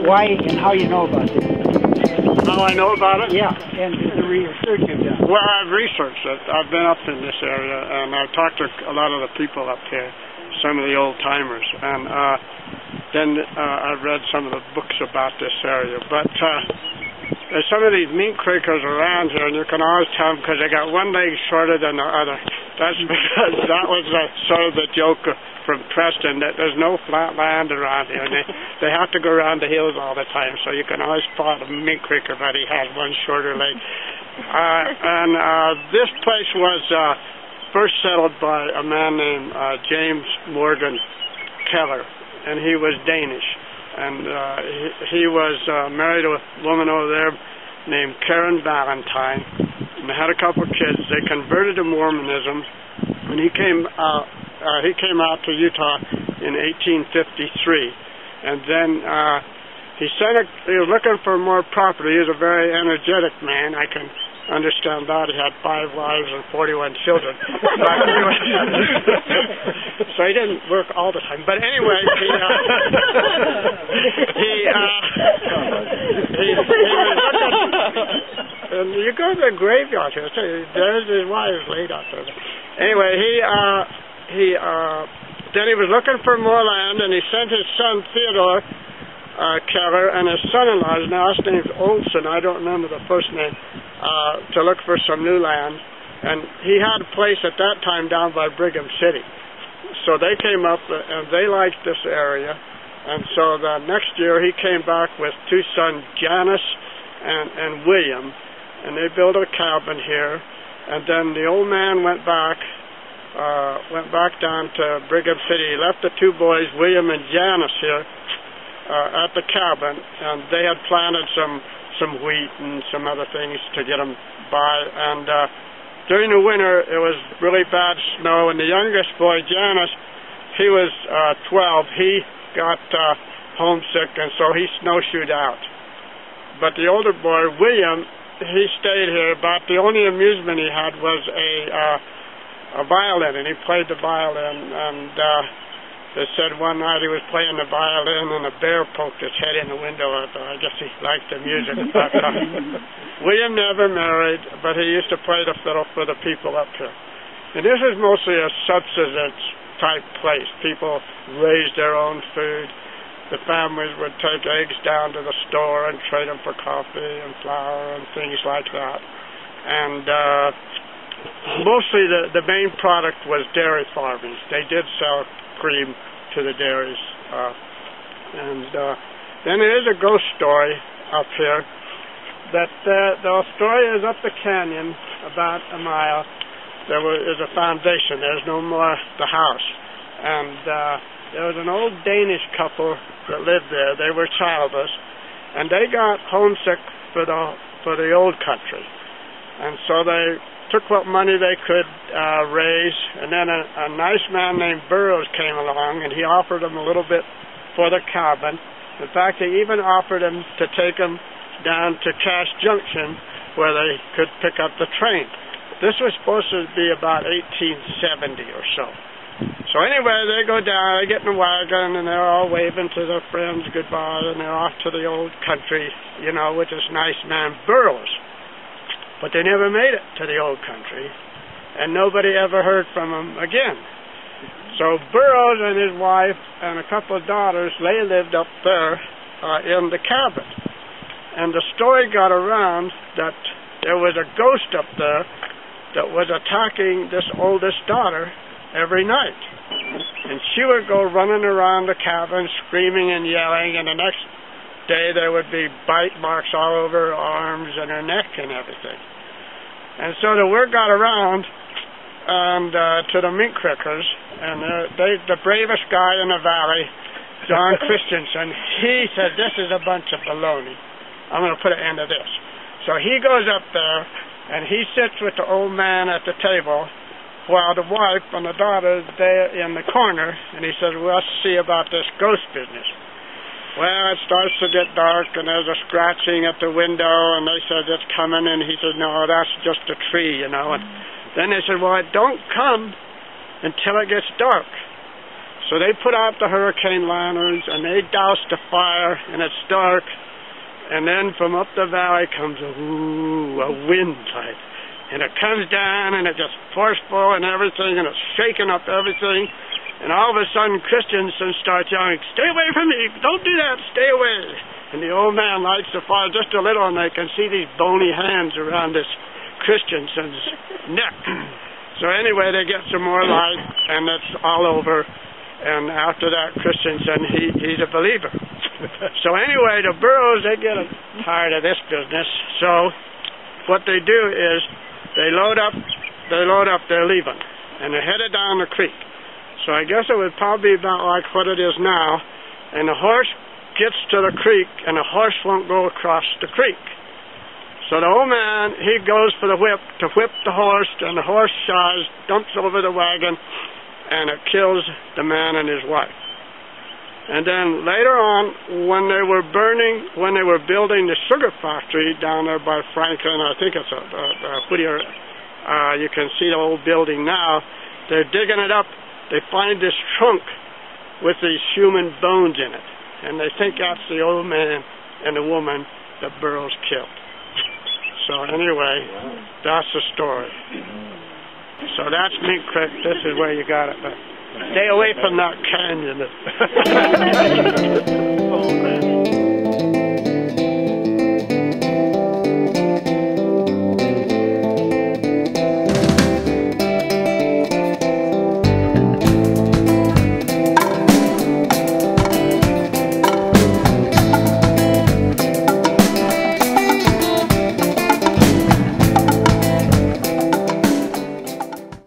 why and how you know about this. How I know about it? Yeah, and the research you've done. Well, I've researched it. I've been up in this area, and I've talked to a lot of the people up here, some of the old-timers, and then I've read some of the books about this area. But there's some of these mink creekers around here, and you can always tell them because they got one leg shorter than the other. That's because that was sort of the joke from Preston, that there's no flat land around here, and they have to go around the hills all the time, so you can always spot a mink creeker, but he has one shorter leg. This place was first settled by a man named James Morgan Keller, and he was Danish, and he was married to a woman over there named Karen Valentine, and they had a couple of kids. They converted to Mormonism, and he came out to Utah in 1853, and then he was looking for more property. He was a very energetic man. I can understand that. He had 5 wives and 41 children. But anyway, so he didn't work all the time. But anyway, he was looking, and you go to the graveyard here. There's his wives laid out there. Anyway, then he was looking for more land, and he sent his son Theodore Keller and his son-in-law, his last name's Olson, I don't remember the first name, to look for some new land. And he had a place at that time down by Brigham City. So they came up, and they liked this area. And so the next year he came back with 2 sons, Janus and William, and they built a cabin here. And then the old man went back down to Brigham City. He left the 2 boys, William and Janus, here at the cabin, and they had planted some wheat and some other things to get them by. And during the winter, it was really bad snow, and the youngest boy, Janus, he was 12. He got homesick, and so he snowshoed out. But the older boy, William, he stayed here, but the only amusement he had was a violin, and he played the violin, and they said one night he was playing the violin and a bear poked his head in the window. I guess he liked the music. But William never married, but he used to play the fiddle for the people up here. And this is mostly a subsistence type place. People raised their own food. The families would take eggs down to the store and trade them for coffee and flour and things like that. And mostly the main product was dairy farming. They did sell cream to the dairies. Then there is a ghost story up here. That the story is up the canyon about a mile. There is a foundation. There's no more the house. And there was an old Danish couple that lived there. They were childless, and they got homesick for the old country. And so they took what money they could raise, and then a nice man named Burroughs came along, and he offered them a little bit for the cabin. In fact, he even offered them to take them down to Cass Junction, where they could pick up the train. This was supposed to be about 1870 or so. So anyway, they go down, they get in the wagon, and they're all waving to their friends goodbye, and they're off to the old country, with this nice man Burroughs. But they never made it to the old country, and nobody ever heard from him again. So Burroughs and his wife and a couple of daughters, they lived up there in the cabin. And the story got around that there was a ghost up there that was attacking this oldest daughter every night. And she would go running around the cabin screaming and yelling, and the next day there would be bite marks all over her arms and her neck and everything. And so the word got around and to the mink crickers, and the bravest guy in the valley, John Christensen, he said, "This is a bunch of baloney. I'm going to put an end to this." So he goes up there, and he sits with the old man at the table, while the wife and the daughter there in the corner, and he says, "Well, let's see about this ghost business." Well, it starts to get dark, and there's a scratching at the window, and they said it's coming, and he says, "No, that's just a tree, And then they said, "Well, it don't come until it gets dark." So they put out the hurricane lanterns, and they douse the fire, and it's dark. And then from up the valley comes a wind type. And it comes down, and it's just forceful and everything, and it's shaking up everything. And all of a sudden, Christensen starts yelling, "Stay away from me! Don't do that! Stay away!" And the old man lights the fire just a little, and they can see these bony hands around this Christensen's neck. So anyway, they get some more light, and it's all over. And after that, Christensen, he's a believer. So anyway, the Burrows, they get tired of this business. So what they do is they load up, they're leaving, and they're headed down the creek. So I guess it would probably be about like what it is now. And the horse gets to the creek, and the horse won't go across the creek. So the old man, he goes for the whip to whip the horse, and the horse shies, dumps over the wagon, and it kills the man and his wife. And then later on, when they were building the sugar factory down there by Franklin, I think it's Whittier, you can see the old building now, they're digging it up, they find this trunk with these human bones in it. And they think that's the old man and the woman that Burroughs killed. So anyway, that's the story. So that's Mink Creek. This is where you got it. But stay away from that canyon.